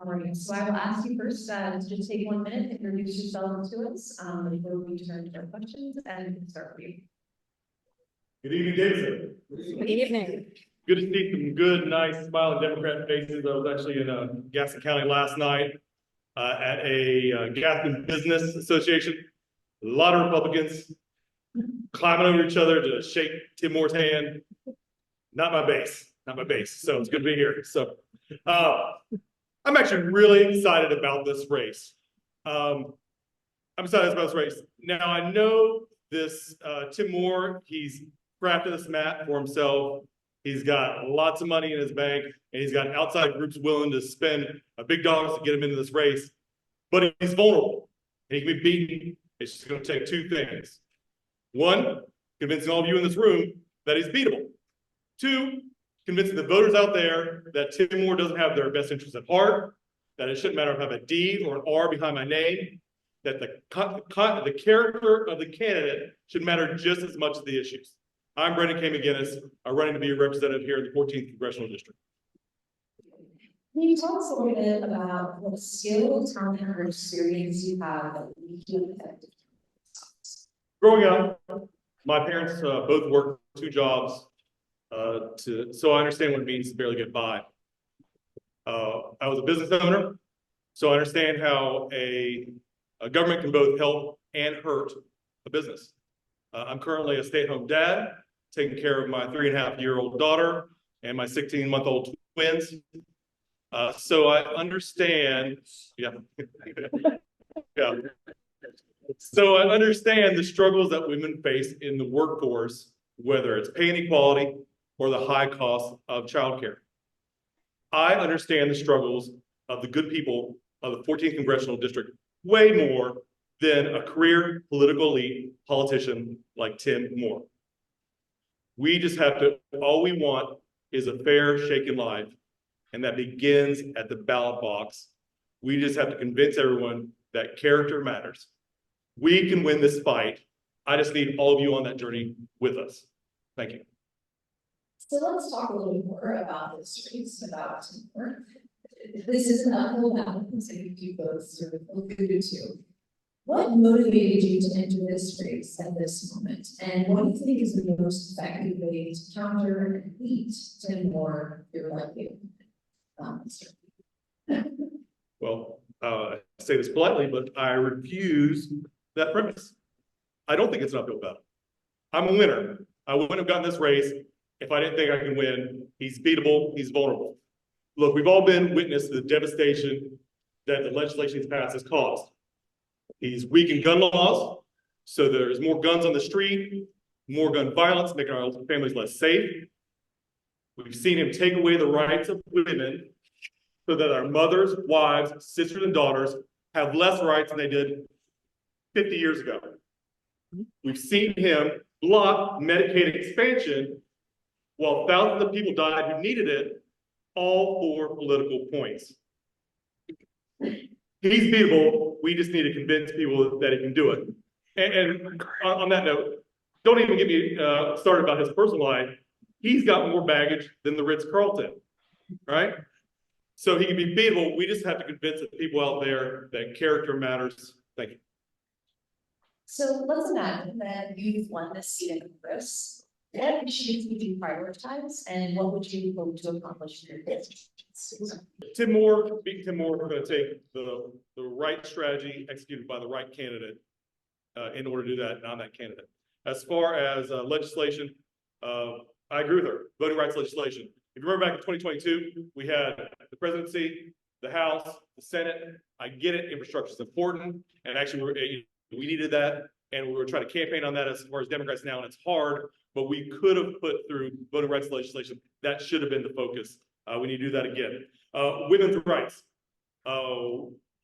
All right, so I will ask you first to just take 1 minute to introduce yourself to us before we turn to our questions, and start with you. Good evening, Davidson. Good evening. Good to see some good, nice, smiling Democrat faces. I was actually in Gaston County last night at a Gaston Business Association. A lot of Republicans climbing over each other to shake Tim Moore's hand. Not my base, not my base. So it's good to be here. So I'm actually really excited about this race. I'm excited about this race. Now I know this Tim Moore, he's crafted this map for himself. He's got lots of money in his bank, and he's got outside groups willing to spend big dollars to get him into this race. But he's vulnerable. He can be beaten. It's just going to take two things. One, convincing all of you in this room that he's beatable. Two, convincing the voters out there that Tim Moore doesn't have their best interests at heart, that it shouldn't matter if I have a D or an R behind my name, that the character of the candidate should matter just as much as the issues. I'm Brendan K. McGinnis. I'm running to be a representative here in the 14th Congressional District. Can you tell us a little bit about what skill, talent, or experience you have that you feel effective? Growing up, my parents both worked 2 jobs, so I understand what it means to barely get by. I was a business owner, so I understand how a government can both help and hurt a business. I'm currently a stay-at-home dad, taking care of my 3.5-year-old daughter and my 16-month-old twins. So I understand, yeah. So I understand the struggles that women face in the workforce, whether it's pay inequality or the high cost of childcare. I understand the struggles of the good people of the 14th Congressional District way more than a career political elite politician like Tim Moore. We just have to, all we want is a fair shake in life, and that begins at the ballot box. We just have to convince everyone that character matters. We can win this fight. I just need all of you on that journey with us. Thank you. So let's talk a little more about this race, about Tim Moore. This is an uphill battle, as you both sort of alluded to. What motivated you to enter this race at this moment? And what do you think is the most effective way to counter and beat Tim Moore, your likely Well, I say this politely, but I refuse that premise. I don't think it's an uphill battle. I'm a winner. I wouldn't have gotten this race if I didn't think I can win. He's beatable. He's vulnerable. Look, we've all been witness to the devastation that the legislation he's passed has caused. He's weakened gun laws, so there's more guns on the street, more gun violence, making our families less safe. We've seen him take away the rights of women so that our mothers, wives, sisters, and daughters have less rights than they did 50 years ago. We've seen him block Medicaid expansion while thousands of people died who needed it, all for political points. He's beatable. We just need to convince people that he can do it. And on that note, don't even get me started about his personal life. He's got more baggage than the Ritz-Carlton, right? So he can be beatable. We just have to convince the people out there that character matters. Thank you. So let's imagine that you've won this seat in Congress. What issues would you prioritize, and what would you hope to accomplish in your district? Tim Moore, beating Tim Moore, we're going to take the right strategy executed by the right candidate in order to do that, and I'm that candidate. As far as legislation, I agree with her. Voting rights legislation. If you remember back in 2022, we had the presidency, the House, the Senate. I get it. Infrastructure is important, and actually we needed that, and we were trying to campaign on that as far as Democrats now, and it's hard. But we could have put through voting rights legislation. That should have been the focus. We need to do that again. Women's rights.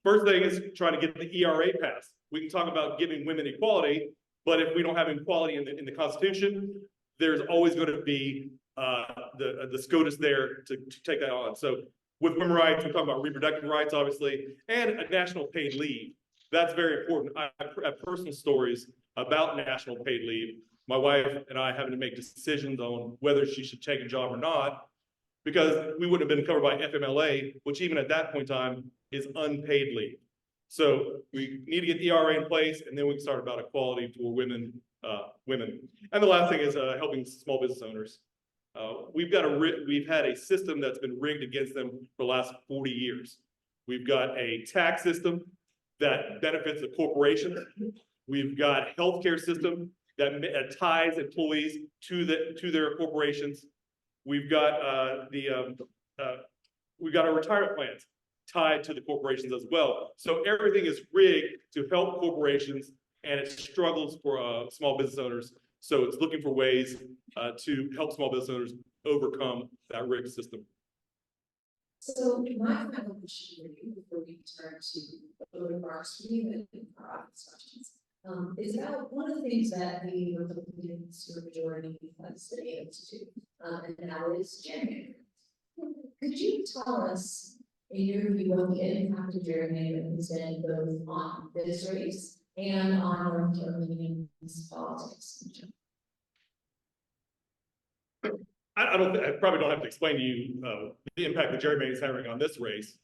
First thing is trying to get the ERA passed. We can talk about giving women equality, but if we don't have equality in the Constitution, there's always going to be the SCOTUS there to take that on. So with women's rights, we're talking about reproductive rights, obviously, and a national paid leave. That's very important. I have personal stories about national paid leave. My wife and I having to make decisions on whether she should take a job or not. because we wouldn't have been covered by FMLA, which even at that point in time is unpaid leave. So we need to get ERA in place, and then we can start about equality for women. And the last thing is helping small business owners. We've had a system that's been rigged against them for the last 40 years. We've got a tax system that benefits the corporations. We've got a healthcare system that ties employees to their corporations. We've got our retirement plans tied to the corporations as well. So everything is rigged to help corporations, and it struggles for small business owners. So it's looking for ways to help small business owners overcome that rigged system. So my final question for you before we turn to other remarks for you and our audience questions is about one of the things that the Republican supermajority has been able to do, and that is gerrymandering. Could you tell us, in your view, what the impact of gerrymandering has been both on this race and on North Carolinians' politics? I probably don't have to explain to you the impact that gerrymandering is having on this race.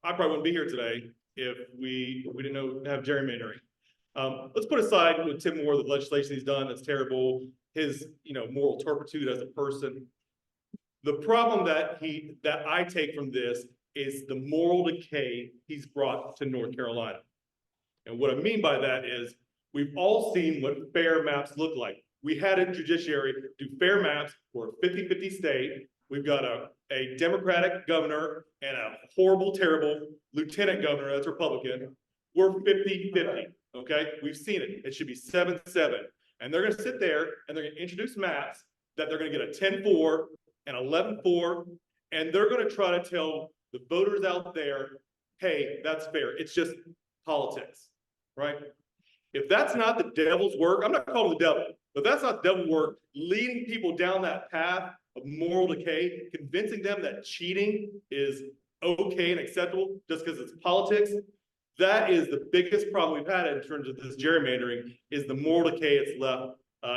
I probably wouldn't be here today if we didn't have gerrymandering. Let's put aside what Tim Moore, the legislation he's done, that's terrible, his moral turpitude as a person. The problem that I take from this is the moral decay he's brought to North Carolina. And what I mean by that is we've all seen what fair maps look like. We had a judiciary do fair maps for a 50-50 state. We've got a Democratic governor and a horrible, terrible lieutenant governor that's Republican. We're 50-50, okay? We've seen it. It should be 7-7. And they're gonna sit there and they're gonna introduce maps that they're gonna get a 10-4 and 11-4, and they're gonna try to tell the voters out there, hey, that's fair. It's just politics, right? If that's not the devil's work, I'm not calling the devil, but that's not devil work, leading people down that path of moral decay, convincing them that cheating is okay and acceptable just because it's politics. That is the biggest problem we've had in terms of this gerrymandering, is the moral decay it's left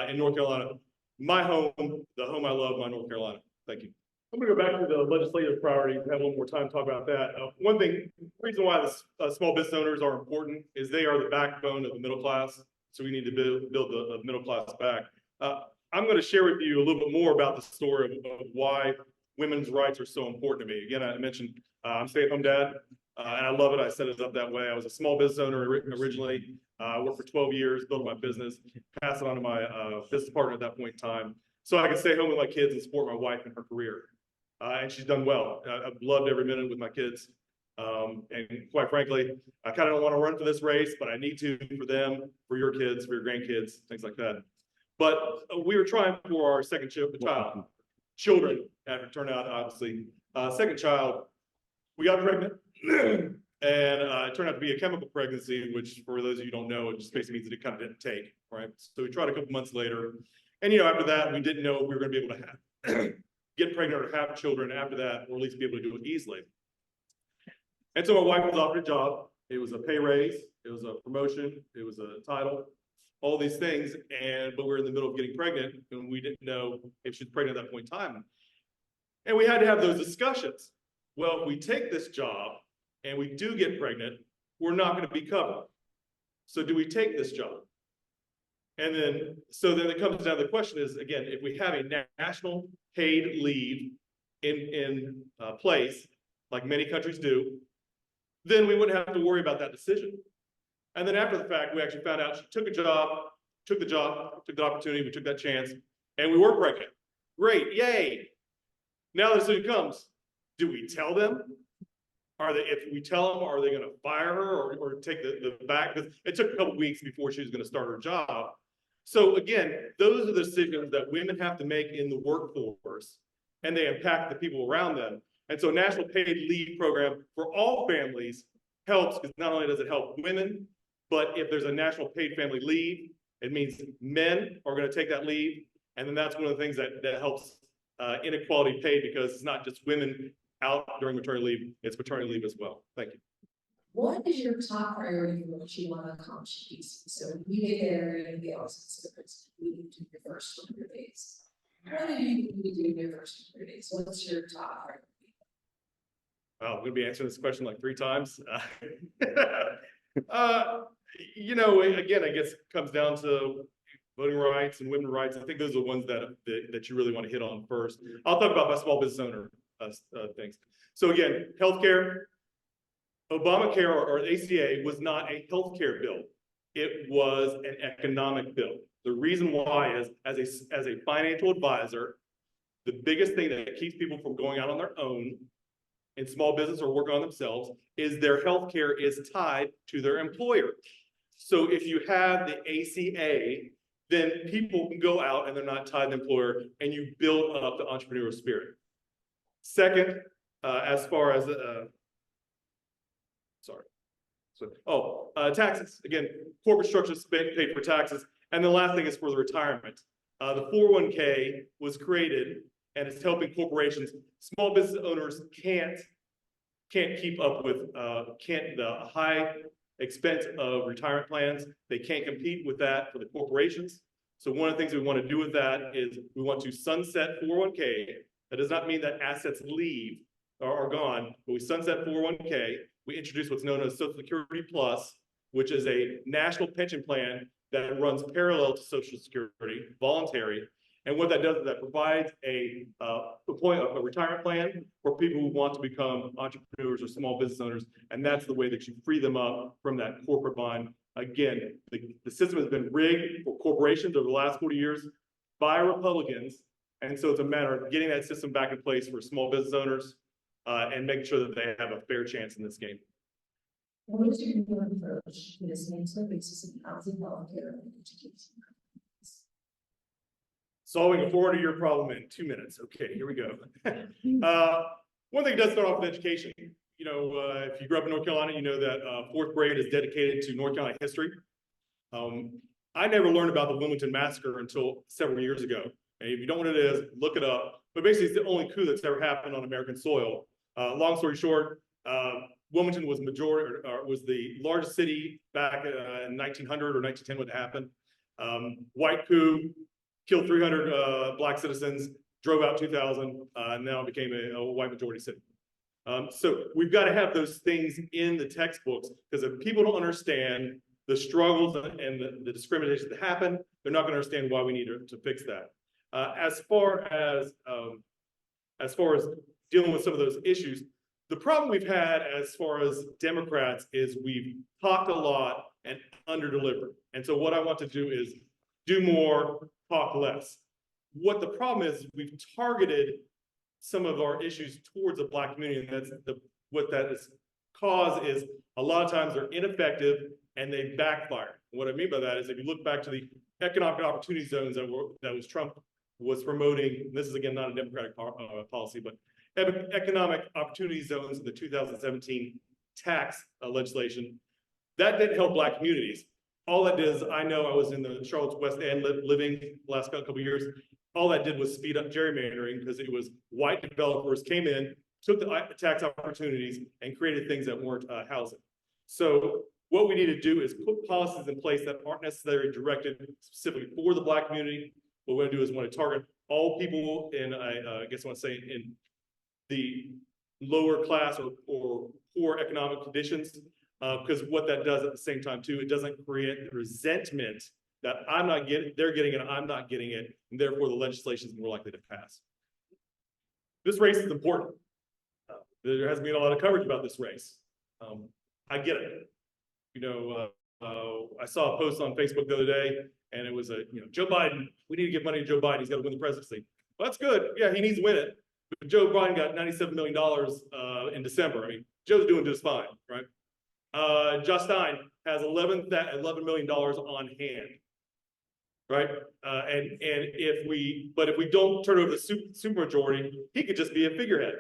in North Carolina. My home, the home I love, my North Carolina. Thank you. I'm gonna go back to the legislative priorities, have one more time to talk about that. One thing, reason why the small business owners are important is they are the backbone of the middle class. So we need to build the middle class back. I'm gonna share with you a little bit more about the story of why women's rights are so important to me. Again, I mentioned I'm a stay-at-home dad, and I love it. I set it up that way. I was a small business owner originally. I worked for 12 years, built my business, passed it on to my business partner at that point in time, so I could stay home with my kids and support my wife in her career. And she's done well. I've loved every minute with my kids. And quite frankly, I kind of don't want to run for this race, but I need to for them, for your kids, for your grandkids, things like that. But we were trying for our second children, after it turned out, obviously. Second child, we got pregnant. And it turned out to be a chemical pregnancy, which for those of you who don't know, it just basically means that it kind of didn't take, right? So we tried a couple months later. And after that, we didn't know if we were going to be able to have get pregnant or have children after that, or at least be able to do it easily. And so my wife was offered a job. It was a pay raise, it was a promotion, it was a title, all these things. But we were in the middle of getting pregnant, and we didn't know if she was pregnant at that point in time. And we had to have those discussions. Well, if we take this job and we do get pregnant, we're not going to be covered. So do we take this job? And then it comes down to the question is, again, if we have a national paid leave in place, like many countries do, then we wouldn't have to worry about that decision. And then after the fact, we actually found out she took the opportunity, we took that chance, and we were pregnant. Great, yay. Now the decision comes, do we tell them? If we tell them, are they going to fire her or take the back? Because it took a couple weeks before she was going to start her job. So again, those are the decisions that women have to make in the workforce, and they impact the people around them. And so national paid leave program for all families helps, because not only does it help women, but if there's a national paid family leave, it means men are going to take that leave. And then that's one of the things that helps inequality pay, because it's not just women out during maternity leave, it's paternity leave as well. Thank you. What is your top priority for what you want to accomplish in DC? So you get there and the office of the president, you do your first 100 days. What are you going to do in your first 100 days? What's your top priority? Well, I'm gonna be answering this question like 3 times. Uh, you know, again, I guess it comes down to voting rights and women's rights. I think those are the ones that you really want to hit on first. I'll talk about my small business owner things. So again, healthcare, Obamacare or ACA was not a healthcare bill. It was an economic bill. The reason why is as a financial advisor, the biggest thing that keeps people from going out on their own in small business or working on themselves is their health care is tied to their employer. So if you have the ACA, then people can go out and they're not tied to the employer, and you build up the entrepreneurial spirit. Second, as far as taxes. Again, corporate structures pay for taxes. And the last thing is for the retirement. The 401k was created and it's helping corporations. Small business owners can't keep up with the high expense of retirement plans. They can't compete with that for the corporations. So one of the things we want to do with that is we want to sunset 401k. That does not mean that assets leave or are gone, but we sunset 401k. We introduce what's known as Social Security Plus, which is a national pension plan that runs parallel to Social Security, voluntary. And what that does is that provides a retirement plan for people who want to become entrepreneurs or small business owners. And that's the way that you free them up from that corporate bond. Again, the system has been rigged for corporations over the last 40 years by Republicans. And so it's a matter of getting that system back in place for small business owners and making sure that they have a fair chance in this game. What is your new approach to this basis of housing, healthcare, and education? Solving a 400-year problem in 2 minutes. Okay, here we go. One thing does start off with education. You know, if you grew up in North Carolina, you know that 4th grade is dedicated to North Carolina history. I never learned about the Wilmington Massacre until several years ago. And if you don't know what it is, look it up. But basically, it's the only coup that's ever happened on American soil. Long story short, Wilmington was was the largest city back in 1900 or 1910 when it happened. White coup, killed 300 black citizens, drove out 2,000, and now became a white majority city. So we've got to have those things in the textbooks, because if people don't understand the struggles and the discrimination that happened, they're not going to understand why we need to fix that. As far as dealing with some of those issues, the problem we've had as far as Democrats is we've talked a lot and underdelivered. And so what I want to do is do more, talk less. What the problem is, we've targeted some of our issues towards the Black community, and what that has caused is a lot of times they're ineffective and they backfire. And what I mean by that is if you look back to the economic opportunity zones that was Trump was promoting, this is again not a Democratic policy, but economic opportunity zones in the 2017 tax legislation, that didn't help Black communities. All that did is, I know I was in the Charlotte's West End living the last couple of years. All that did was speed up gerrymandering, because it was white developers came in, took the tax opportunities and created things that weren't housing. So what we need to do is put policies in place that aren't necessarily directed specifically for the Black community. What we're going to do is want to target all people in, I guess I want to say, in the lower class or poor economic conditions, because what that does at the same time too, it doesn't create resentment that I'm not getting, they're getting it, I'm not getting it, and therefore the legislation is more likely to pass. This race is important. There hasn't been a lot of coverage about this race. I get it. You know, I saw a post on Facebook the other day, and it was Joe Biden, we need to give money to Joe Biden, he's got to win the presidency. Well, that's good. Yeah, he needs to win it. But Joe Biden got $97 million in December. I mean, Joe's doing just fine, right? Josh Stein has $11 million on hand, right? And if we don't turn over the supermajority, he could just be a figurehead.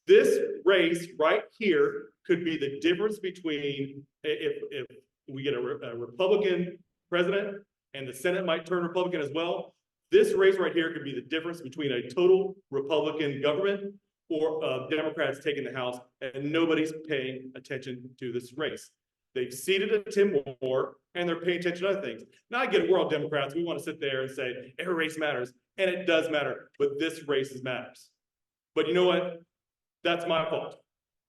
This race right here could be the difference between if we get a Republican president and the Senate might turn Republican as well. This race right here could be the difference between a total Republican government or Democrats taking the House, and nobody's paying attention to this race. They've seated a Tim Moore and they're paying attention to other things. Now I get it, we're all Democrats. We want to sit there and say every race matters, and it does matter, but this race matters. But you know what? That's my fault.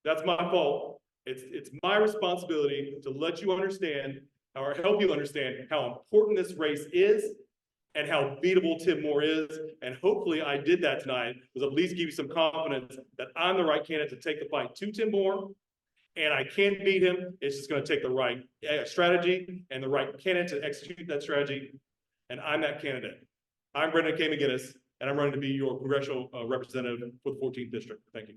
That's my fault. It's my responsibility to let you understand or help you understand how important this race is and how beatable Tim Moore is. And hopefully I did that tonight, was at least give you some confidence that I'm the right candidate to take the fight to Tim Moore. And I can beat him. It's just going to take the right strategy and the right candidate to execute that strategy. And I'm that candidate. I'm Brendan K. McGinnis, and I'm running to be your congressional representative for the 14th district. Thank you.